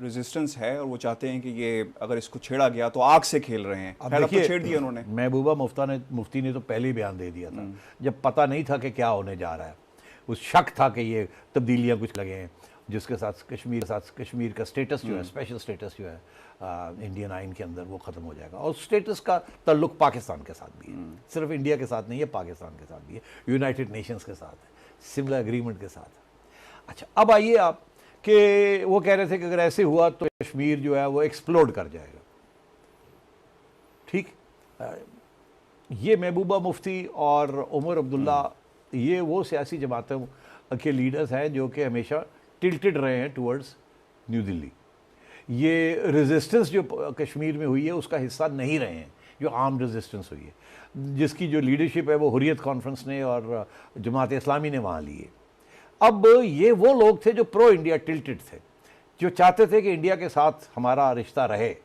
Resistance है और वो चाहते हैं कि ये अगर इसको छेड़ा गया तो आग से खेल रहे हैं। अब खैर, अब तो देखिए, छेड़ दिया उन्होंने। महबूबा मुफ्ती ने तो पहले ही बयान दे दिया था, जब पता नहीं था कि क्या होने जा रहा है। उस शक था कि ये तब्दीलियां कुछ लगे हैं, जिसके साथ कश्मीर का स्टेटस जो है, स्पेशल स्टेटस जो है इंडियन आइन के अंदर, वो ख़त्म हो जाएगा। और स्टेटस का ताल्लुक पाकिस्तान के साथ भी है, सिर्फ इंडिया के साथ नहीं है, पाकिस्तान के साथ भी है, यूनाइटेड नेशंस के साथ है, सिमिलर एग्रीमेंट के साथ है। अच्छा, अब आइए आप कि वो कह रहे थे कि अगर ऐसे हुआ तो कश्मीर जो है वो एक्सप्लोड कर जाएगा। ठीक, ये महबूबा मुफ्ती और उमर अब्दुल्ला, ये वो सियासी जमातों के लीडर्स हैं जो कि हमेशा टिल्टेड रहे हैं टुवर्ड्स न्यू दिल्ली। ये रेजिस्टेंस जो कश्मीर में हुई है उसका हिस्सा नहीं रहे हैं, जो आर्म रेजिस्टेंस हुई है, जिसकी जो लीडरशिप है वो हुर्रियत कॉन्फ्रेंस ने और जमात इस्लामी ने वहाँ ली है। अब ये वो लोग थे जो प्रो इंडिया टिल्टेड थे, जो चाहते थे कि इंडिया के साथ हमारा रिश्ता रहे।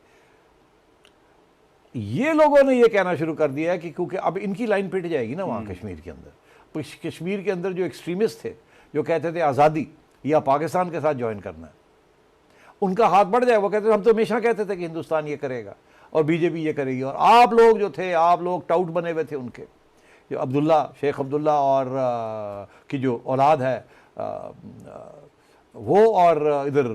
ये लोगों ने ये कहना शुरू कर दिया है कि क्योंकि अब इनकी लाइन पिट जाएगी ना वहाँ कश्मीर के अंदर, तो कश्मीर के अंदर जो एक्सट्रीमिस्ट थे, जो कहते थे आज़ादी या पाकिस्तान के साथ ज्वाइन करना है, उनका हाथ बढ़ जाए। वो कहते थे हम तो हमेशा कहते थे कि हिंदुस्तान ये करेगा और बीजेपी ये करेगी, और आप लोग जो थे, आप लोग टाउट बने हुए थे उनके, जो अब्दुल्ला, शेख अब्दुल्ला और की जो औलाद है वो, और इधर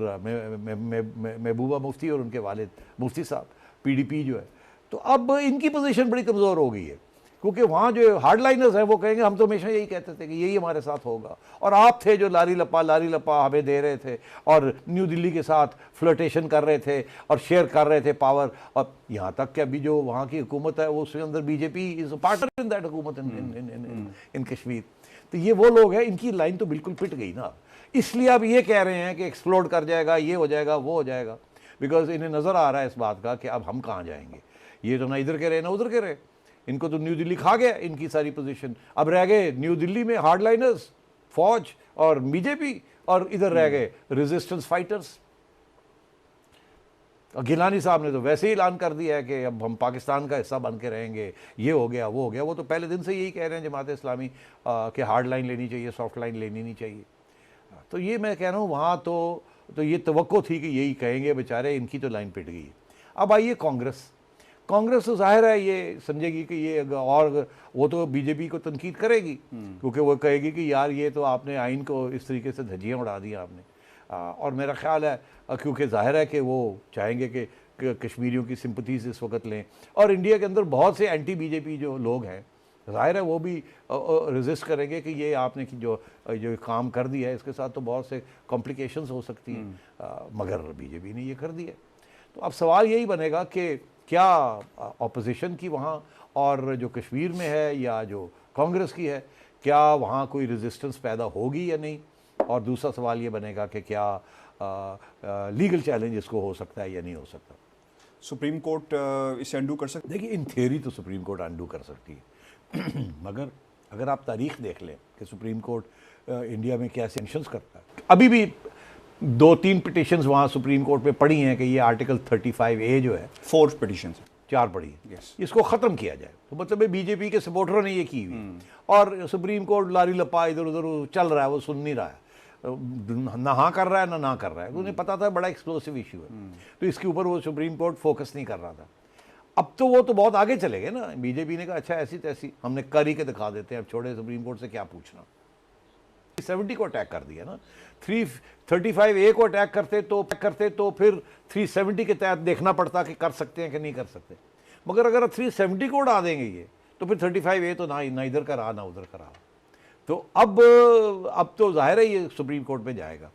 महबूबा मुफ्ती और उनके वालिद मुफ्ती साहब, पीडीपी जो है। तो अब इनकी पोजीशन बड़ी कमज़ोर हो गई है, क्योंकि वहाँ जो हार्ड लाइनर्स हैं वो कहेंगे हम तो हमेशा यही कहते थे कि यही हमारे साथ होगा, और आप थे जो लारी लपा हमें दे रहे थे और न्यू दिल्ली के साथ फ्लर्टेशन कर रहे थे और शेयर कर रहे थे पावर। और यहाँ तक कि अभी जो वहाँ की हुकूमत है वो उसके अंदर BJP is partner in that हुकूमत इन कश्मीर। तो ये वो लोग हैं, इनकी लाइन तो बिल्कुल पिट गई ना। इसलिए अब ये कह रहे हैं कि एक्सप्लोड कर जाएगा, ये हो जाएगा, वो हो जाएगा, बिकॉज इन्हें नज़र आ रहा है इस बात का कि अब हम कहाँ जाएंगे। ये तो ना इधर के रहे ना उधर के रहे, इनको तो न्यू दिल्ली खा गया इनकी सारी पोजीशन। अब रह गए न्यू दिल्ली में हार्डलाइनर्स, फौज और बीजेपी, और इधर रह गए रेजिस्टेंस फाइटर्स। गिलानी साहब ने तो वैसे ही ऐलान कर दिया है कि अब हम पाकिस्तान का हिस्सा बन के रहेंगे, ये हो गया, वो हो गया। वो तो पहले दिन से यही कह रहे हैं जमात इस्लामी कि हार्ड लाइन लेनी चाहिए, सॉफ्ट लाइन लेनी नहीं चाहिए। तो ये मैं कह रहा हूँ वहाँ तो ये तवक्को थी कि यही कहेंगे बेचारे, इनकी तो लाइन पिट गई। अब आइए कांग्रेस तो जाहिर है ये समझेगी कि ये, और वो तो बीजेपी को तनकीद करेगी, क्योंकि वो कहेगी कि यार ये तो आपने आइन को इस तरीके से धज्जियाँ उड़ा दी आपने। और मेरा ख्याल है क्योंकि जाहिर है कि वो चाहेंगे कि कश्मीरियों की सिंपथीज इस वक्त लें, और इंडिया के अंदर बहुत से एंटी बीजेपी जो लोग हैं, जाहिर है वो भी रेजिस्ट करेंगे कि ये आपने जो काम कर दिया है इसके साथ तो बहुत से कॉम्प्लिकेशंस हो सकती हैं, मगर बीजेपी ने ये कर दिया। तो अब सवाल यही बनेगा कि क्या ऑपोजिशन की वहाँ और जो कश्मीर में है या जो कांग्रेस की है, क्या वहाँ कोई रेजिस्टेंस पैदा होगी या नहीं। और दूसरा सवाल ये बनेगा कि क्या लीगल चैलेंज इसको हो सकता है या नहीं हो सकता। सुप्रीम कोर्ट इसे अंडू कर सकती है? देखिए, इन थियरी तो सुप्रीम कोर्ट अंडू कर सकती है मगर अगर आप तारीख देख लें कि सुप्रीम कोर्ट इंडिया में क्या सेंक्शंस करता है, अभी भी 2-3 पिटिशंस वहाँ सुप्रीम कोर्ट में पड़ी हैं कि ये आर्टिकल 35A जो है, 4 पिटिशन 4 पड़ी है, yes. इसको ख़त्म किया जाए। तो मतलब बीजेपी के सपोर्टरों ने ये की हुई, और सुप्रीम कोर्ट लारी लपा इधर उधर चल रहा है, वो सुन नहीं रहा है, ना हाँ कर रहा है ना कर रहा है। उन्हें पता था बड़ा एक्सप्लोसिव इशू है, तो इसके ऊपर वो सुप्रीम कोर्ट फोकस नहीं कर रहा था। अब तो वो तो बहुत आगे चले गए ना, बीजेपी ने कहा अच्छा ऐसी तैसी हमने कर ही के दिखा देते हैं, अब छोड़े सुप्रीम कोर्ट से क्या पूछना। 370 को अटैक कर दिया ना, 335A को अटैक करते तो फिर 370 के तहत देखना पड़ता कि कर सकते हैं कि नहीं कर सकते। मगर अगर 370 को उड़ा देंगे ये, तो फिर 35A तो ना इधर का रहा ना उधर का रहा। तो अब तो जाहिर है ये सुप्रीम कोर्ट में जाएगा।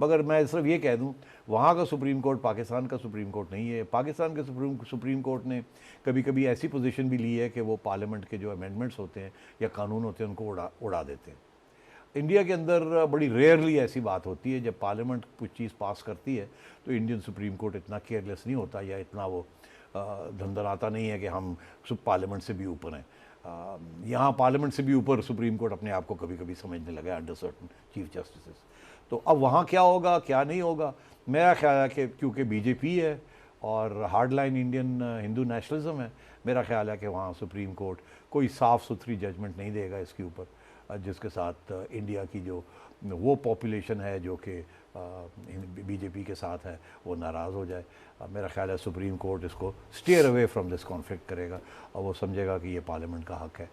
मगर मैं सिर्फ ये कह दूं, वहाँ का सुप्रीम कोर्ट पाकिस्तान का सुप्रीम कोर्ट नहीं है। पाकिस्तान के सुप्रीम कोर्ट ने कभी कभी ऐसी पोजीशन भी ली है कि वो पार्लियामेंट के जो अमेंडमेंट्स होते हैं या कानून होते हैं उनको उड़ा देते हैं। इंडिया के अंदर बड़ी रेयरली ऐसी बात होती है, जब पार्लियामेंट कुछ चीज़ पास करती है तो इंडियन सुप्रीम कोर्ट इतना केयरलेस नहीं होता या इतना वो धंधनाता नहीं है कि हम पार्लियामेंट से भी ऊपर हैं। यहाँ पार्लियामेंट से भी ऊपर सुप्रीम कोर्ट अपने आप को कभी कभी समझने लगा अंडर सर्टन चीफ जस्टिस। तो अब वहाँ क्या होगा क्या नहीं होगा, मेरा ख्याल है कि क्योंकि बीजेपी है और hard line Indian Hindu nationalism है, मेरा ख्याल है कि वहाँ सुप्रीम कोर्ट कोई साफ़ सुथरी जजमेंट नहीं देगा इसके ऊपर, जिसके साथ इंडिया की जो वो पॉपुलेशन है जो कि बीजेपी के साथ है वो नाराज़ हो जाए। मेरा ख्याल है सुप्रीम कोर्ट इसको steer away from this conflict करेगा और वो समझेगा कि ये पार्लियामेंट का हक है।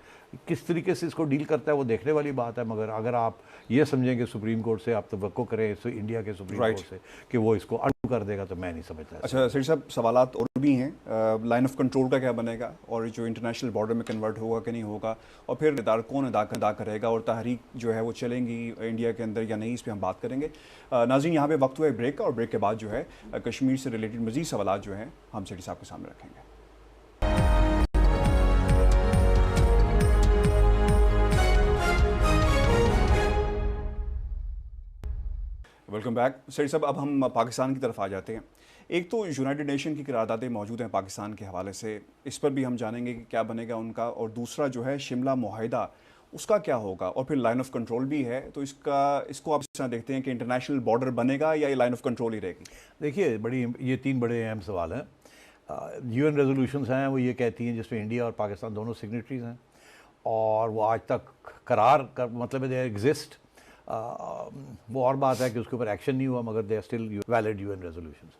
किस तरीके से इसको डील करता है वो देखने वाली बात है, मगर अगर आप ये समझें कि सुप्रीम कोर्ट से आप तवक्को करें इंडिया के सुप्रीम कोर्ट से कि वो इसको अनडू कर देगा, तो मैं नहीं समझता। अच्छा सेठ साहब, सवालात और भी हैं। लाइन ऑफ कंट्रोल का क्या बनेगा, और जो इंटरनेशनल बॉर्डर में कन्वर्ट होगा कि नहीं होगा, और फिर कौन अदा करेगा, और तहरीक जो है वो चलेंगी इंडिया के अंदर या नहीं, इस पर हम बात करेंगे। नाज़रीन, यहाँ पे वक्त हुआ है ब्रेक का, और ब्रेक के बाद जो है कश्मीर से रिलेटेड मज़ीद सवालात जो हैं हम सेठी साहब के सामने रखेंगे। Welcome back. सेठ साहब, अब हम पाकिस्तान की तरफ आ जाते हैं। एक तो यूनाइटेड नेशन की करारदादें मौजूद हैं पाकिस्तान के हवाले से, इस पर भी हम जानेंगे कि क्या बनेगा उनका, और दूसरा जो है शिमला मुआहिदा, उसका क्या होगा, और फिर लाइन ऑफ कंट्रोल भी है, तो इसको आप इस तरह देखते हैं कि इंटरनेशनल बॉर्डर बनेगा या ये लाइन ऑफ कंट्रोल ही रहेगी? देखिए, ये 3 बड़े अहम सवाल हैं। UN रेजोल्यूशंस हैं, वो ये कहती हैं, जिसमें इंडिया और पाकिस्तान दोनों सिग्नेटरीज हैं, और वो आज तक करार कर मतलब दे एग्जिस्ट। वो और बात है कि उसके ऊपर एक्शन नहीं हुआ, मगर they are still valid UN resolutions.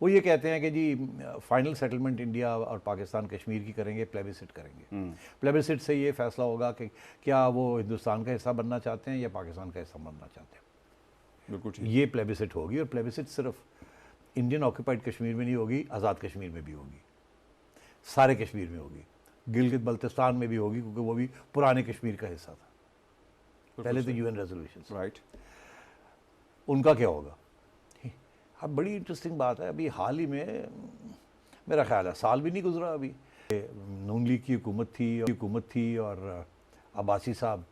वो ये कहते हैं कि जी फाइनल सेटलमेंट इंडिया और पाकिस्तान कश्मीर की करेंगे, प्लेबिसिट करेंगे। प्लेबिसिट से ये फैसला होगा कि क्या वो हिंदुस्तान का हिस्सा बनना चाहते हैं या पाकिस्तान का हिस्सा बनना चाहते हैं। बिल्कुल ठीक। ये प्लेबिसिट होगी, और प्लेबिसिट सिर्फ इंडियन ऑक्यूपाइड कश्मीर में नहीं होगी, आज़ाद कश्मीर में भी होगी, सारे कश्मीर में होगी, गिलगित बल्तिस्तान में भी होगी, क्योंकि वो भी पुराने कश्मीर का हिस्सा था पहले तो UN रेजोल्यूशन। राइट। उनका क्या होगा? अब बड़ी इंटरेस्टिंग बात है, अभी हाल ही में मेरा ख्याल है साल भी नहीं गुजरा अभी, नून लीग की हुकूमत थी और अब्बासी साहब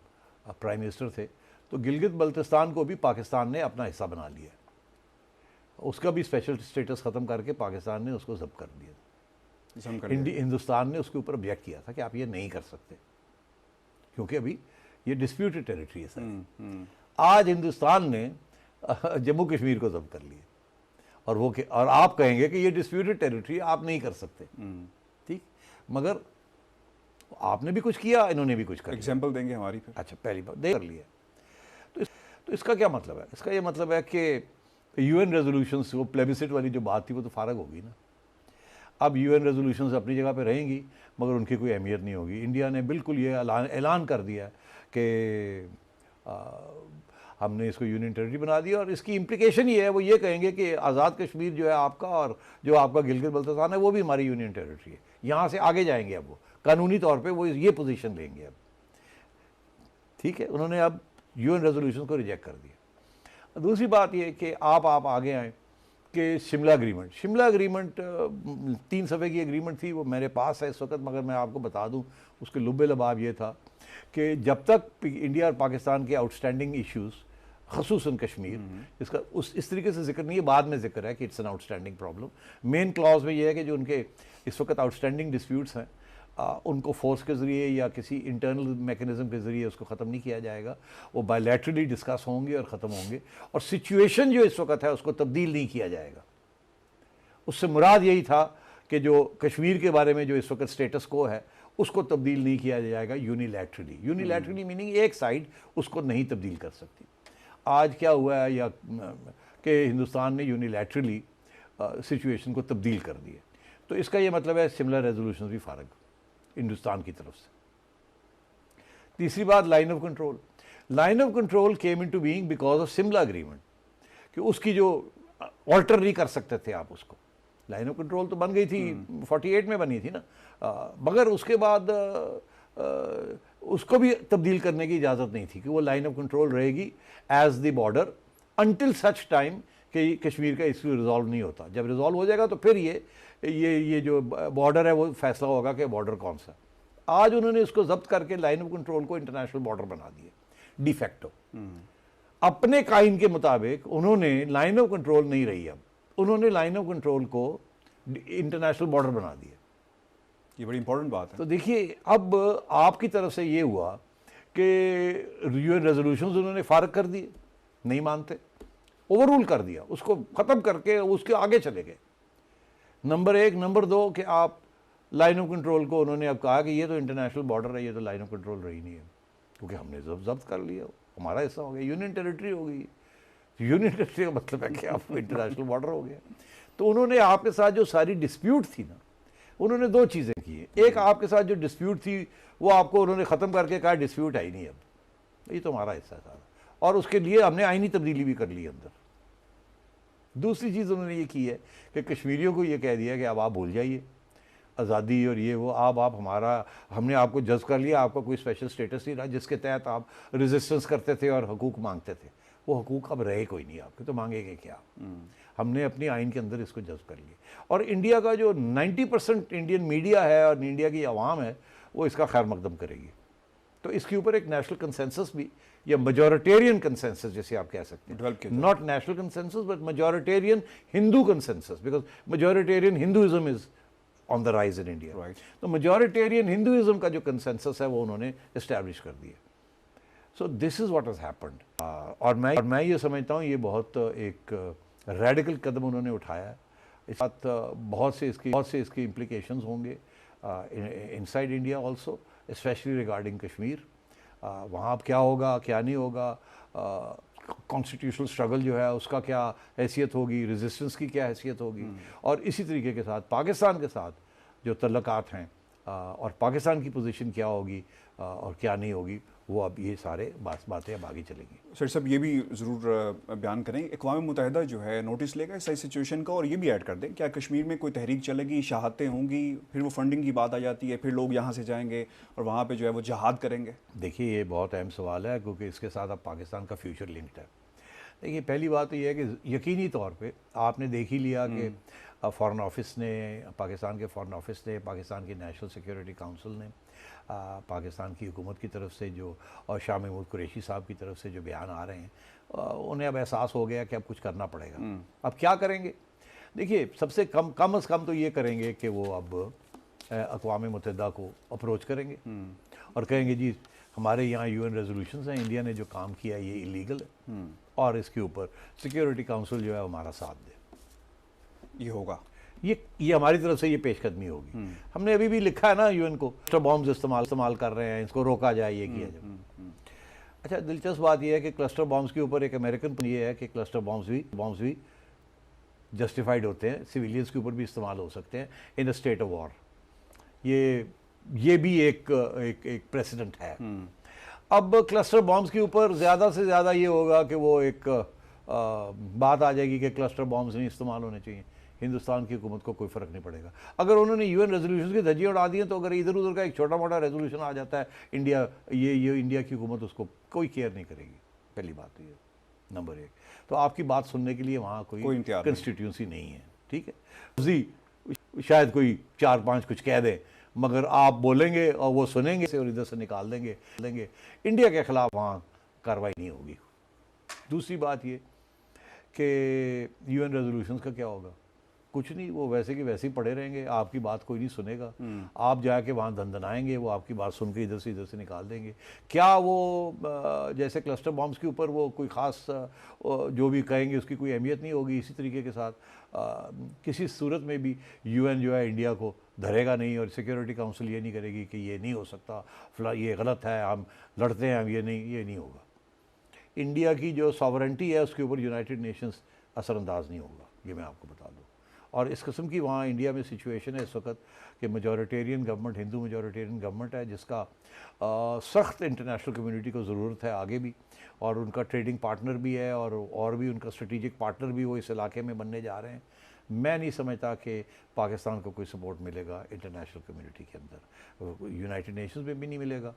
प्राइम मिनिस्टर थे, तो गिलगित बल्तिस्तान को भी पाकिस्तान ने अपना हिस्सा बना लिया। उसका भी स्पेशल स्टेटस ख़त्म करके पाकिस्तान ने उसको जब्त कर दिया। हिंदुस्तान ने उसके ऊपर ऑब्जेक्ट किया था कि आप ये नहीं कर सकते, क्योंकि अभी ये डिस्प्यूटेड टेरिटरी है सर। आज हिंदुस्तान ने जम्मू कश्मीर को जब्त कर लिया, और आप कहेंगे कि ये डिस्प्यूटेड टेरिटरी आप नहीं कर सकते, ठीक, मगर आपने भी कुछ किया, इन्होंने भी कुछ कर लिया। एग्जाम्पल देंगे हमारी फिर? अच्छा, पहली बात कर लिया, तो इसका क्या मतलब है? इसका ये मतलब है कि UN रेजोल्यूशंस, वो प्लेबिसिट वाली जो बात थी वो तो फारग होगी ना। अब UN रेजोल्यूशंस अपनी जगह पे रहेंगी, मगर उनकी कोई अहमियत नहीं होगी। इंडिया ने बिल्कुल ये ऐलान कर दिया कि हमने इसको यूनियन टेरिटरी बना दिया, और इसकी इम्प्लिकेशन ये है, वो ये कहेंगे कि आज़ाद कश्मीर जो है आपका, और जो आपका गिलगित बल्तिस्तान है, वो भी हमारी यूनियन टेरिटरी है। यहाँ से आगे जाएंगे, अब वो कानूनी तौर पे वो ये पोजीशन लेंगे अब, ठीक है। उन्होंने अब UN रेजोल्यूशन को रिजेक्ट कर दिया। दूसरी बात ये कि आप आगे आएँ कि शिमला अग्रीमेंट 3 सफ़े की एग्रीमेंट थी, वो मेरे पास है इस वक्त, मगर मैं आपको बता दूँ उसके लुब्बे लबाब ये था कि जब तक इंडिया और पाकिस्तान के आउटस्टैंडिंग इश्यूज़, ख़ुसूसन कश्मीर, इसका इस तरीके से जिक्र नहीं है, बाद में जिक्र है कि it's an outstanding problem. Main clause में ये है कि जो उनके इस वक्त आउटस्टैंडिंग डिस्प्यूट्स हैं, उनको फोर्स के ज़रिए या किसी इंटरनल मैकेनिज़्म के ज़रिए उसको ख़त्म नहीं किया जाएगा, वो बायलैटरली डिस्कस होंगे और ख़त्म होंगे, और सिचुएशन जो इस वक्त है उसको तब्दील नहीं किया जाएगा। उससे मुराद यही था कि जो कश्मीर के बारे में जो इस वक्त स्टेटस को है, उसको तब्दील नहीं किया जाएगा यूनिलैटरली मीनिंग एक साइड उसको नहीं तब्दील कर सकती। आज क्या हुआ है या कि हिंदुस्तान ने यूनिलैटरली सिचुएशन को तब्दील कर दिया, तो इसका ये मतलब है सिमिलर रेजोल्यूशन भी फारग हिंदुस्तान की तरफ से। तीसरी बात, line of control came into being because of Simla agreement, कि उसकी जो ऑल्टर नहीं कर सकते थे आप उसको। लाइन ऑफ कंट्रोल तो बन गई थी 48 में बनी थी ना, मगर उसके बाद उसको भी तब्दील करने की इजाज़त नहीं थी कि वो लाइन ऑफ कंट्रोल रहेगी as the border until such time कि कश्मीर का इशू रिजॉल्व नहीं होता। जब रिजॉल्व हो जाएगा तो फिर ये जो बॉर्डर है वो फैसला होगा कि बॉर्डर कौन सा। आज उन्होंने इसको जब्त करके लाइन ऑफ कंट्रोल को इंटरनेशनल बॉर्डर बना दिया डिफेक्टो। अपने कायन के मुताबिक उन्होंने लाइन ऑफ कंट्रोल नहीं रही, अब उन्होंने लाइन ऑफ कंट्रोल को इंटरनेशनल बॉर्डर बना दिया। ये बड़ी इंपॉर्टेंट बात है। तो देखिए, अब आपकी तरफ से ये हुआ कि UN रेजोल्यूशंस उन्होंने फारग कर दिए, नहीं मानते, ओवररूल कर दिया, उसको ख़त्म करके उसके आगे चले गए। नंबर 1, नंबर 2 कि आप लाइन ऑफ कंट्रोल को उन्होंने अब कहा कि ये तो इंटरनेशनल बॉर्डर है, ये तो लाइन ऑफ कंट्रोल रही नहीं है, क्योंकि हमने जब्त कर लिया, हमारा हिस्सा हो गया, यूनियन टेरिटरी हो गई। यूनियन टेरिटरी का मतलब है कि आपको इंटरनेशनल बॉर्डर हो गया। तो उन्होंने आपके साथ जो सारी डिस्प्यूट थी ना, उन्होंने दो चीज़ें की हैं। एक, आपके साथ जो डिस्प्यूट थी वो आपको उन्होंने ख़त्म करके कहा डिस्प्यूट है ही नहीं, अब ये तो हमारा हिस्सा था, और उसके लिए हमने आईनी तब्दीली भी कर ली अंदर। दूसरी चीज़ उन्होंने ये की है कि कश्मीरियों को ये कह दिया कि अब आप भूल जाइए आज़ादी और ये वो, आप हमारा, हमने आपको जज कर लिया, आपका कोई स्पेशल स्टेटस नहीं रहा जिसके तहत आप रेजिस्टेंस करते थे और हकूक़ मांगते थे, वो हकूक़ अब रहे कोई नहीं आपके, तो मांगेंगे क्या? हमने अपनी आइन के अंदर इसको जज कर लिया। और इंडिया का जो 90% इंडियन मीडिया है और इंडिया की आवाम है वो इसका खैर मकदम करेगी। तो इसके ऊपर एक नेशनल कंसेंसस भी, या मेजॉरिटेरियन कंसेंसस जैसे आप कह सकते हैं, not national consensus but majoritarian Hindu consensus, because majoritarian Hinduism is on the rise in India. तो मेजॉरिटेरियन हिंदुइज्म का जो कंसेंसस है वो उन्होंने इस्टेब्लिश कर दिया। So this is what has happened. और मैं ये समझता हूँ ये बहुत एक रेडिकल कदम उन्होंने उठाया है। इस बात बहुत से इसकी इम्प्लीकेशंस होंगे inside India also, specially regarding Kashmir. वहाँ अब क्या होगा क्या नहीं होगा, कॉन्स्टिट्यूशनल स्ट्रगल जो है उसका क्या हैसियत होगी, रेजिस्टेंस की क्या हैसियत होगी, और इसी तरीके के साथ पाकिस्तान के साथ जो तल्लुकात हैं और पाकिस्तान की पोजीशन क्या होगी और क्या नहीं होगी, वो अब ये सारे बातें अब आगे चलेंगी। सर साहब ये भी ज़रूर बयान करें, अक़वाम मुत्तहिदा जो है नोटिस लेगा इस सिचुएशन का, और ये भी ऐड कर दें क्या कश्मीर में कोई तहरीक चलेगी, शहादतें होंगी, फिर वो फंडिंग की बात आ जाती है, फिर लोग यहाँ से जाएंगे और वहाँ पे जो है वो जहाद करेंगे? देखिए ये बहुत अहम सवाल है क्योंकि इसके साथ अब पाकिस्तान का फ्यूचर लिंक्ड है। देखिए पहली बात तो ये है कि यकीनी तौर पे आपने देख ही लिया कि फ़ॉरेन ऑफिस ने, पाकिस्तान के फ़ॉरेन ऑफिस ने, पाकिस्तान की नेशनल सिक्योरिटी काउंसिल ने, पाकिस्तान की हुकूमत की तरफ से जो, और शाह महमूद कुरैशी साहब की तरफ से जो बयान आ रहे हैं, उन्हें अब एहसास हो गया कि अब कुछ करना पड़ेगा। अब क्या करेंगे? देखिए सबसे कम से कम तो ये करेंगे कि वो अब अक़वाम मुत्तहिदा को अप्रोच करेंगे और कहेंगे जी हमारे यहाँ UN रेजोल्यूशंस हैं, इंडिया ने जो काम किया ये इलीगल है और इसके ऊपर सिक्योरिटी काउंसिल जो है हमारा साथ दे। ये होगा, ये हमारी तरफ से ये पेशकदमी होगी। हमने अभी भी लिखा है ना UN को, क्लस्टर बॉम्ब्स इस्तेमाल कर रहे हैं, इसको रोका जाए, ये किया जाए। अच्छा दिलचस्प बात यह है कि क्लस्टर बॉम्ब्स के ऊपर एक अमेरिकन ये है कि क्लस्टर बॉम्ब्स भी जस्टिफाइड होते हैं, सिविलियंस के ऊपर भी इस्तेमाल हो सकते हैं इन अ स्टेट ऑफ वॉर। ये भी एक प्रेसिडेंट है। अब क्लस्टर बॉम्ब्स के ऊपर ज़्यादा से ज़्यादा ये होगा कि वो एक बात आ जाएगी कि क्लस्टर बॉम्ब्स नहीं इस्तेमाल होने चाहिए, हिंदुस्तान की हुकूमत को कोई फ़र्क नहीं पड़ेगा। अगर उन्होंने UN रेजोल्यूशन की धज्जियाँ उड़ा दी हैं तो अगर इधर उधर का एक छोटा मोटा रेजोल्यूशन आ जाता है, ये इंडिया की हुकूमत उसको कोई केयर नहीं करेगी। पहली बात तो ये नंबर 1। तो आपकी बात सुनने के लिए वहाँ कोई कंस्टिट्यूंसी नहीं है, ठीक है जी। शायद कोई 4-5 कुछ कह दे मगर आप बोलेंगे और वो सुनेंगे और इधर से निकाल देंगे। इंडिया के ख़िलाफ़ वहाँ कार्रवाई नहीं होगी। दूसरी बात ये कि UN रेजोल्यूशंस का क्या होगा? कुछ नहीं, वो वैसे के वैसे ही पड़े रहेंगे, आपकी बात कोई नहीं सुनेगा। आप जाके वहाँ धंधनाएंगे, वो आपकी बात सुन के इधर से निकाल देंगे। क्या वो जैसे क्लस्टर बॉम्ब्स के ऊपर वो कोई ख़ास जो भी कहेंगे उसकी कोई अहमियत नहीं होगी? इसी तरीके के साथ किसी सूरत में भी UN जो है इंडिया को धरेगा नहीं और सिक्योरिटी काउंसिल ये नहीं करेगी कि ये नहीं हो सकता, फिलहाल ये गलत है, हम लड़ते हैं, हम ये नहीं होगा। इंडिया की जो सॉवरेंटी है उसके ऊपर यूनाइटेड नेशंस असरअंदाज नहीं होगा, ये मैं आपको बता दूँ। और इस किस्म की वहाँ इंडिया में सिचुएशन है इस वक्त कि majoritarian government, Hindu majoritarian government है जिसका सख्त इंटरनेशनल कम्युनिटी को ज़रूरत है आगे भी, और उनका ट्रेडिंग पार्टनर भी है और भी उनका स्ट्रेटिजिक पार्टनर भी वो इस इलाके में बनने जा रहे हैं। मैं नहीं समझता कि पाकिस्तान को कोई सपोर्ट मिलेगा इंटरनेशनल कम्युनिटी के अंदर, यूनाइटेड नेशंस में भी नहीं मिलेगा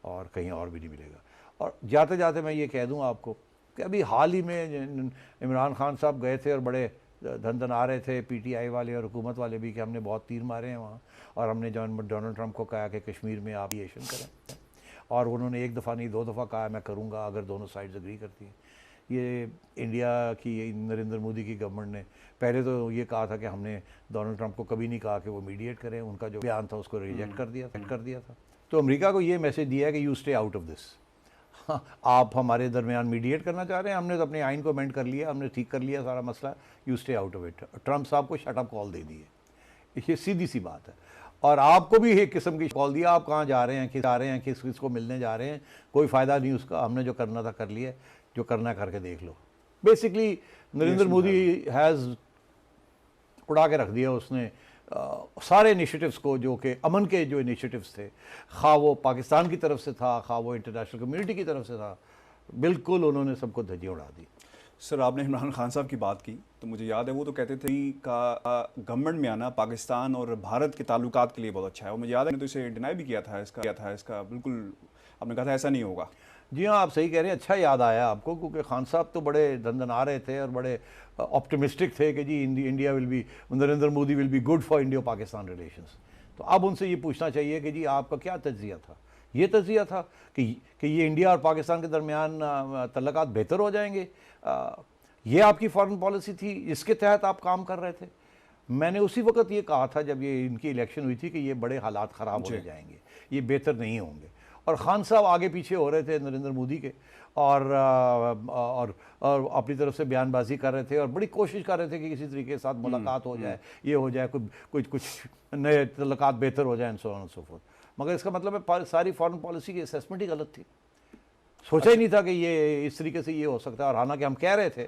और कहीं और भी नहीं मिलेगा। और जाते जाते मैं ये कह दूँ आपको कि अभी हाल ही में इमरान खान साहब गए थे और बड़े धन आ रहे थे, PTI वाले और हुकूमत वाले भी, कि हमने बहुत तीर मारे हैं वहाँ और हमने डोनाल्ड ट्रंप को कहा कि कश्मीर में आप एविएशन करें, और उन्होंने एक दफ़ा नहीं 2 दफ़ा कहा मैं करूँगा अगर दोनों साइड्स एग्री करती हैं। ये इंडिया की नरेंद्र मोदी की गवर्नमेंट ने पहले तो ये कहा था कि हमने डोनाल्ड ट्रंप को कभी नहीं कहा कि वो मीडिएट करें, उनका जो बयान था उसको रिजेक्ट कर दिया था। तो अमेरिका को ये मैसेज दिया है कि you stay out of this. आप हमारे दरमियान मीडिएट करना चाह रहे हैं, हमने तो अपने आइन को अमेंड कर लिया, हमने ठीक कर लिया सारा मसला, you stay out of it. Trump साहब को शट अप कॉल दे दी है, ये सीधी सी बात है। और आपको भी एक किस्म की कॉल दिया, आप कहाँ जा रहे हैं, किसको मिलने जा रहे हैं, कोई फ़ायदा नहीं उसका, हमने जो करना था कर लिया, जो करना करके देख लो। बेसिकली नरेंद्र मोदी हैज़ उड़ा के रख दिया उसने सारे इनिशिएटिव्स को, जो कि अमन के जो इनिशिएटिव्स थे, खा वो पाकिस्तान की तरफ से था, खा वो इंटरनेशनल कम्युनिटी की तरफ से था, बिल्कुल उन्होंने सबको धज्जियाँ उड़ा दी। सर, आपने इमरान खान साहब की बात की तो मुझे याद है वो तो कहते थे का गवर्नमेंट में आना पाकिस्तान और भारत के ताल्लुकात के लिए बहुत अच्छा है, और मुझे याद है तो इसे डिनाई भी किया था इसका बिल्कुल आपने कहा था ऐसा नहीं होगा। जी हाँ, आप सही कह रहे हैं, अच्छा याद आया आपको, क्योंकि खान साहब तो बड़े दंदना रहे थे और बड़े ऑप्टिमिस्टिक थे कि जी India will be, Narendra Modi will be good for India Pakistan relations. तो अब उनसे ये पूछना चाहिए कि जी आपका क्या तज्जिया था? ये तज्जिया था कि ये इंडिया और पाकिस्तान के दरमियान तल्लुकात बेहतर हो जाएंगे, ये आपकी फॉरेन पॉलिसी थी, इसके तहत आप काम कर रहे थे। मैंने उसी वक्त ये कहा था जब ये इनकी इलेक्शन हुई थी कि ये बड़े हालात ख़राब हो जाएंगे, ये बेहतर नहीं होंगे। और खान साहब आगे पीछे हो रहे थे नरेंद्र मोदी के, और अपनी तरफ से बयानबाजी कर रहे थे और बड़ी कोशिश कर रहे थे कि किसी तरीके के साथ मुलाकात हो जाए, ये हो जाए, कुछ नए तल्लुकात बेहतर हो जाए, so on and so fourth. मगर इसका मतलब है सारी फॉरेन पॉलिसी की असेसमेंट ही गलत थी। सोचा ही नहीं था कि ये इस तरीके से ये हो सकता है। और हालांकि हम कह रहे थे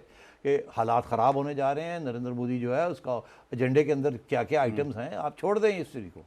कि हालात ख़राब होने जा रहे हैं, नरेंद्र मोदी जो है उसका एजेंडे के अंदर क्या क्या आइटम्स हैं, आप छोड़ दें इस चीज़ को।